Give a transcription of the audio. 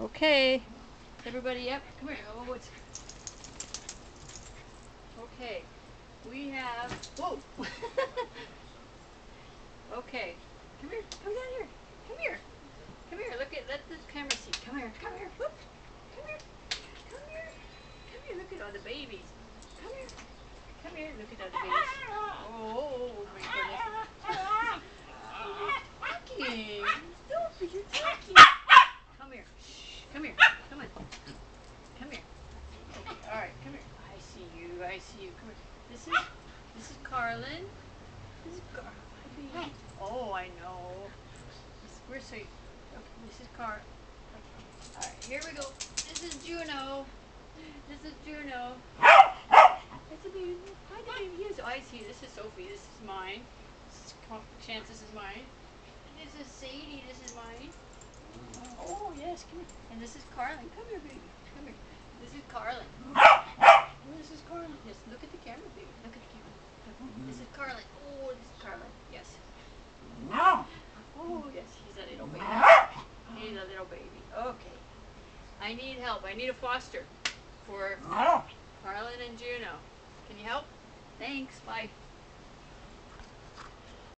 Okay. Is everybody up? Come here. Oh, it's... Okay. We have... Whoa! Okay. Come here. Come down here. Come here. Come here. Let this camera see. Come here. Come here. Whoop. Come here. Come here. Come here. Look at all the babies. Come here. Come here. Look at all the babies. Oh, my goodness. Talking. Stop it. You're talking. Come here. Shh. Come here. Come on. Come here. Okay. All right. Come here. I see you. I see you. Come here. This is Carlin. This is Carlin. Oh, I know. We're so. Okay. This is Car. Okay. All right. Here we go. This is Juno. This is Juno. That's a baby. Hi, the baby. Yes. Oh, I see. This is Sophie. This is mine. Chance. This is mine. This is Sadie. This is mine. Oh, yes. Come here. And this is Carlin. Come here, baby. Come here. This is Carlin. This is Carlin. Yes. Look at the camera, baby. Look at the camera. This is Carlin. Oh, this is Carlin. Yes. Oh, yes. He's a little baby. He's a little baby. Okay. I need help. I need a foster for Carlin and Juno. Can you help? Thanks. Bye.